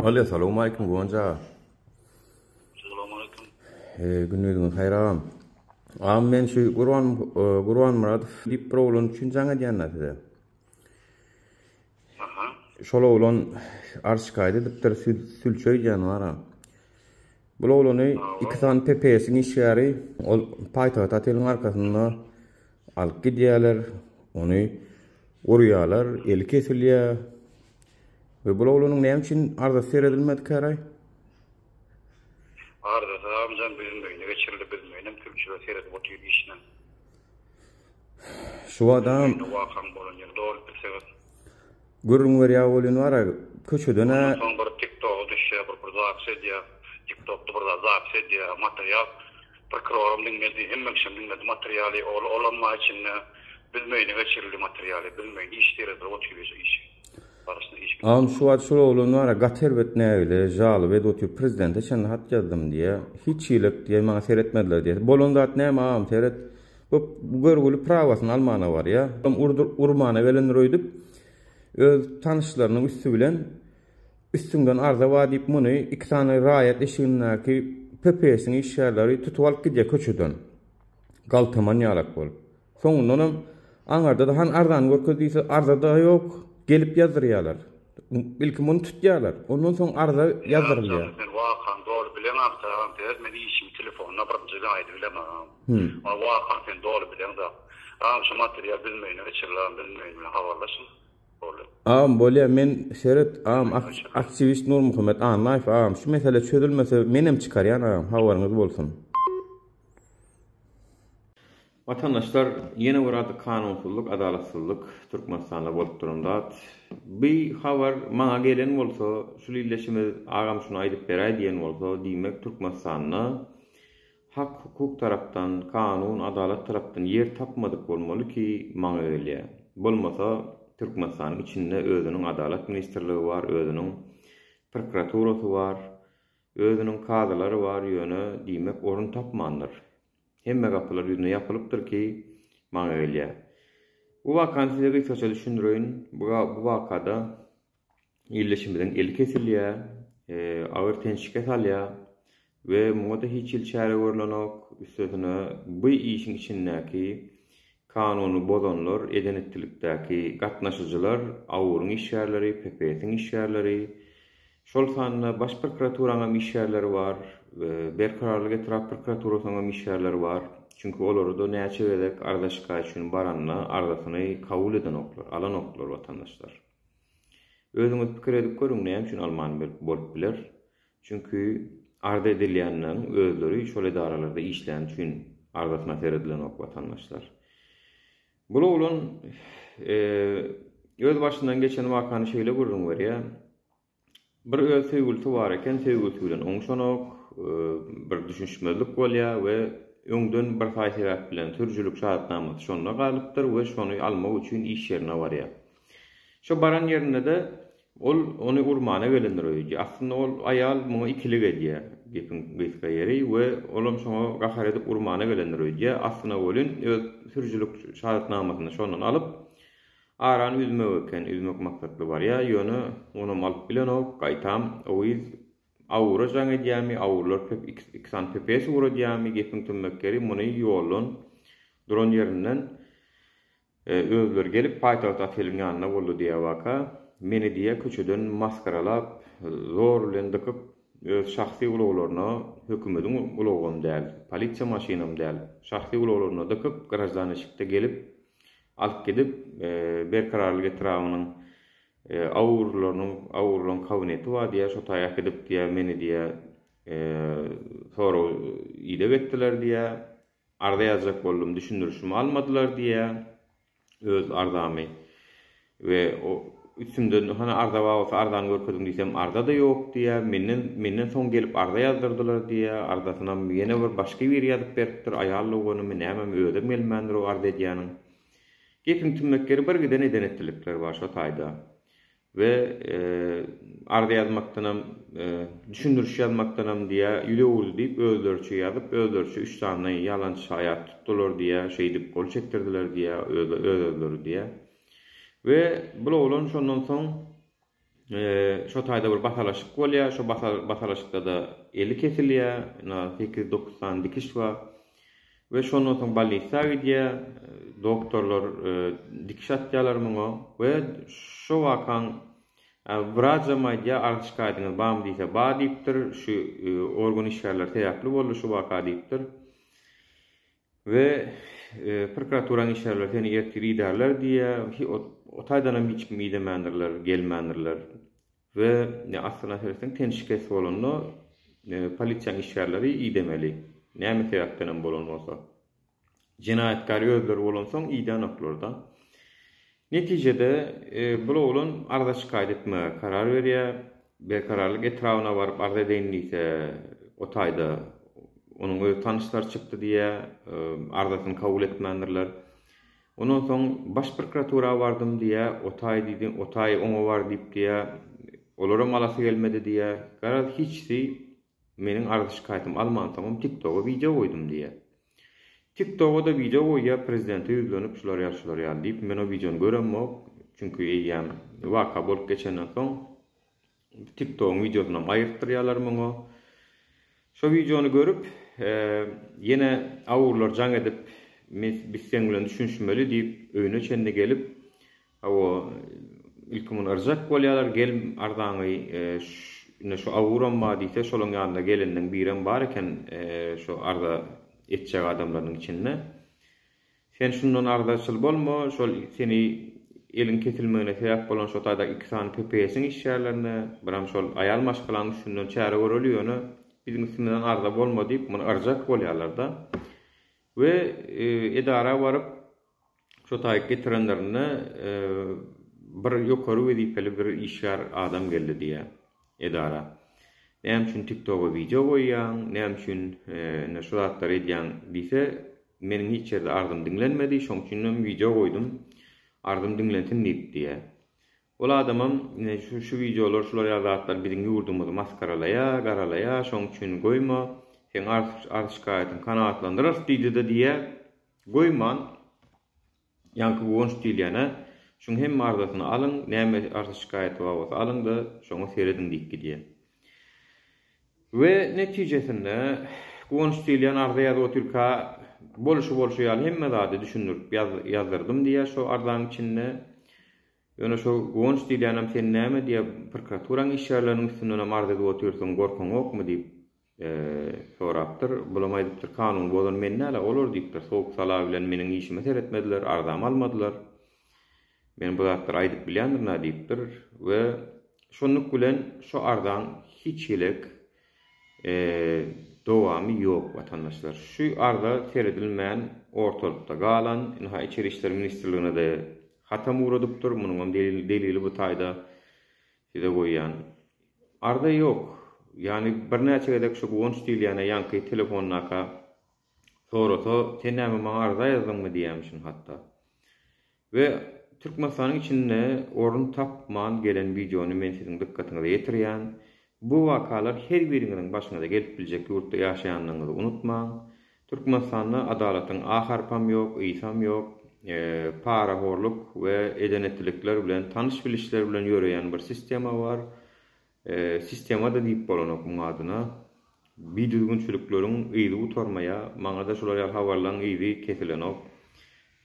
Assalamu alaikum Gonca. Selamünaleyküm. Günüňiz hayran. Men şu Gurban Muradov dip bir oğlan üçin jaňa diýenler. Aha. Şol oğlan arşykaýdy dipdir sülçöý janwara. Bu oğlany iki tane PPS'in işgäri ol paýtagat atelyň arkasynda alyp gidýärler, ony urýarlar, eli kesilýär. Ve bu oğlanın näme üçin arda seredilmedi käray? Arda amcan bilmeýän, geçirli bilmeýän, Türkçe seyredip oturup işine. Şu adam Wakan bolan ýer dol bilsegis. gurrun berýär bolýan wara, köçeden Soň bir TikTok düşýär, bir zapis edýär. TikTokda bir zapis edýär, material. Prokurorum dinledi, hemmekşem dinledi materialy, olanma için bilmeýän, geçirli materialy, bilmeýän, işleri oturup iş. Barışna iş. Am şu wagt şol oğlan wara gaterbet näle, jaly we dotyp prezidente şen hat ýazdım diýe, hiç ýylyk diýe maňa seretmediler diýe. Bolondat näme am seret. Bu görgüli prawasyny almana bar ya. Urmana gelen roýdup öz tanışlarynyň üstü bilen üstünden arda wadyp muny iki tane raýat eşigindäki PPS'in işgärleri tutup alyp gidýär köçeden. Galtaman ýalak bolup. Soňundan aňarda da han ardan görkezdiýse arda ýok. Gelip ýazdyrýarlar. Bilki muny tutýarlar. Ondan soň arda ýazdyrylýar. Ben wakan dol bilen aptaram, men işim telefonna bir aýdy bilemem. Wakan sen dol bilen da. Şu material bilmeýän, geçirlen bilmeýän habarlaşyn. Bolýa men seret aktivist Nur Muhammed Anlaýew şu mesele çözülmese menem çykarýan habaryňyz bolsun. Vatandaşlar yeni burada kanunsuzluk, adalatsızlık Türkmenistan'da bolup durumda. Bir haber maňa gelen bolsa, şu illeşimi agam şunu aýdyp beräý diýen bolsa, diýmek Türkmenistan'da hak hukuk tarapdan, kanun, adalet tarapdan yer tapmadyk bolmaly ki maňa öýle. Bolmasa Türkmenistanyň içinde özüniň adalet ministrligi bar, özüniň prokuraturasy bar, özüniň kadrlary bar, ýöne diýmek orun tapmandyr. Hemme gapylar ýüzüne ýapylypdyr ki, maňa öýle. Bu wakany size gysgaça düşündirýin. Bu wakada illeşimden eli kesilýär, agyr tenşike salýar we muňa hiç il çäre görlenok, üstüne bu işin içindäki kanuny bozanlar, edenetlikdäki gatnaşyjylar, awuryň işgärleri, PPS'in işgärleri, şol sanly baş prokuraturaňa işgärleri bar, berkararlyk etraf prokuraturasyna işgärleri bar. Çünkü olary da näçe wedek ardaşyka üçin baranna ardasyny kabul eden oklar, alan oklar vatandaşlar. Özüňiz pikir edip görüň näme üçin alman bolup biler. Çünkü arda edilýänler özleri şol edaralarda işlän üçin ardasyna seredilen ok vatandaşlar. Bu oğlan öz başından geçen wakany şeýle görüň berýär. Bir öz sevgilisi bar eken, sevgilisi bilen oňşanok, bir düşünşmezlik bolýar we öňden bir sebäp bilen türjülük şahatnamasy şonda galypdyr we şonu almak üçin iş ýerine barýar. Şo baran ýerinde de ony urmana gelendirýär. Aslında ol aýal muňa ikilik edýär. Gepin gysga ýeri we olam şoňa gahar edip urmana gelendirýär. Aslında bolyn öz türjülük şahatnamasyny şondan alyp aran üzmek maksatly barýar. Ýöne onu alyp bilenok, gaýtam, oýuz awura jaň edýärmi, awurlar iksan PPS uradýarmy, gepin tümmekkeri muny ýolun duran ýerinden özleri gelip paýtagat atelyň ýanyna boldy diýe waka. Meni diýe köçeden maskaralap, zor bilen dıkyp öz şahsy ulaglaryna hökümetiň ulagyn däl, polisiýa maşynam däl, şahsy ulaglaryna dıkyp garajdan eşikde gelip alyp gidip berkararlyk etrawynyň awurlaryň kabineti var diye şo taýak edip diye meni diye sonra ýylyk etdiler diye arda ýazjak boldum, düşündürüşimi almadylar diye öz ardamy we o üstümden hana arda wagty ardan görkezdim diýsem arda da ýok diye menden soň gelip arda ýazdyrdylar diye ardasyna ýene bir başga bir ýazyp beripdir aýallygyny men näme ödem gelmendir o arda edýäniň. Gepin tümmekkeri bir giden edenetlikler bar şo taýda. Ve arda yazmaktanam, düşündürüş yazmaktanam diye yüle uğurdu deyip öldürçü yazıp öldürçü 3 tane yalancı hayat tuttular diye şey deyip kol çektirdiler diye öldürdüler diye. Ve bu oğlan şondan son Şo taýda bir batalaşyk bolýar, şo batalaşykda da eli kesilýär, 8-9 dikiş bar. Ve şondan soň ballisaga gidýär, doktorlar dikiş atýarlar muňa we şo wakan Vrajamaýda arşykadyny bam diýse, ba diýipdir, şu organ işgärler täýäkli boldy şu waka diýipdir. We prokuraturanyň işgärler seni ýetiri derler diýe, o taýdanam hiç kim idemendirler, gelmendirler. We aslynda hersen tenşikes bolany polisiýa işgärleri idemeli. Näme sebäpden bolanmasa. Jinayatkar özleri bolansoň iden oklarda. Netijede bu oğlan arda şikayet etmeye karar veriyor. Bekararlık etrafına varıp arda edinliyse o tayda onun öz tanışlar çıktı diye ardasını kabul etmendirler. Ondan sonra baş prokuratura vardım diye o tay ona var deyip diye olara malası gelmedi diye karar hiçsi menin arda şikayetim alman tamam TikTok'a video koydum diye. TikTok'da da video koyuyor, prezidenti yüzlenip şular ýa deyip men o videonu göremok. Çünkü eýýän waka bolup geçenden soň TikTok'un videosundan aýyrtyrýarlar muňa. Şo videonu görüp ýene awurlar jaň edip biz sen bilen düşünşmeli diýip öýüne çende gelip o ilkimin arjak bolýarlar gel ardaňy şu awuram ma diýse şolaň ýanynda gelenden biren bar eken şu arda etçek adamların içinde. Sen şundan ardaşıl bolma, şol seni elin kesilmegine sebäp bolan şo taýda 2 sany PPS'in işgärlerine, biram şol aýal maşgalan şundan çäre görülýäni bizim üstümizden arda bolma diýip muny arjak bolýarlar da. We edara baryp şo taýda getirenlerine bir ýokary wezipeli bir işgär adam geldi diýe edara. Näme üçin TikTok'a video koýýan, näme üçin näşratlar edýän diýse, meniň hiç ýerde ardım dinlenmedi, şoň üçin video koydum. Ardım dinlensin diýe. Ol adamam şu videolar, şular ýazatlar biziň ýurdumuzy maskaralaya, garalaya, şoň üçin goýma, sen arşykaýatyň kanaatlandyrar diýdi diýe goýman. Ýanky won stilýana, şoň hem ardasyny alyň, näme arşykaýaty bolsa alyň da şoňa seredin diýip gidýär. Ve netijesinde Gonstilyán ardaya oturka boluşu ýaly hemme zady düşünürip ýazdyrdım diýe şo ardaň içinde ýöne şo Gonstilyánam sen näme diýe prokuraturaň işgärleriniň üstünden ardada otursaň gorkaň okmy diýip sorapdyr. Bulamaýdypdyr kanun bolan men näle olur diýipdir. Soğuk sala bilen meniň işimi seretmediler, ardam almadylar. Men bu zatlar aýdyp bilýändir näme diýipdir we şonluk bilen şo ardaň hiç ýelek dowamy ýok watandaşlar. Şu arda seredilmän ortalykda galan İçeri İşler Ministrligine de hatam uradypdyr. Munyň delili bu taýda side goýýan. Arda ýok. Yani bir näçe gedek şu Gonstilyana ýanky telefonlaka sorato sen näme maňa arda ýazdyňmy diýämişin hatda. Ve Türkmenistanyň içinde orun tapman gelen videonu men siziň dikkatiňize ýetirýän. Bu wakalar her biriniň başyna da gelip biljek ýurtda ýaşaýanlygyňyzy unutmaň. Türkmenistanda adalatyň aharpam ýok, ýysam ýok, para horluk we edenetlikler bilen tanış bilişler bilen ýöreýän bir sistema bar. Sistema da diýip bolanok muň adyna. Bidügünçülikleriň ýyly utarmaya, maňa da şolar habarlaryň ýyly kesilenok.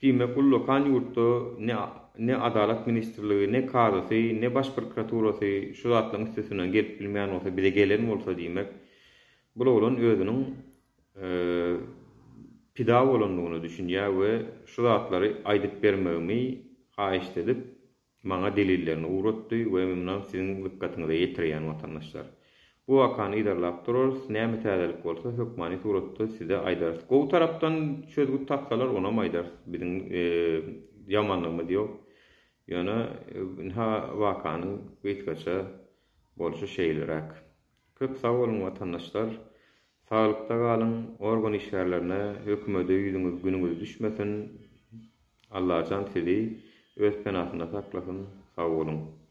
Diýmek ul lokal ýurtda ne Adalet Ministrligi, ne kadasy, ne baş prokuraturasy şu zatlaryň üstesinden gelip bilmeýän bolsa, bize gelen bolsa diýmek, bu bolan özüniň pida bolanlygyny düşünýär we şu zatlary aýdyp bermegimi haýyş edip maňa delillerini uratdy we memnun siziň dikkatiňize ýetirýän watandaşlar. Bu wakany idarlap dururuz, näme täzelik bolsa hökmany suratda size aýdar. Gowy tarapdan çözgü tapsalar ona maýdar. Biziň yamanlygymy diýok. Ýöne ha wakany beýtgaça bolşy şeýlerek. Köp sag bolun watandaşlar. Saglykda galyň, organ işgärlerine hökümete ýüzüňiz günüňiz düşmesin. Allah can sizi öz penasynda saklasyn. Sag bolun.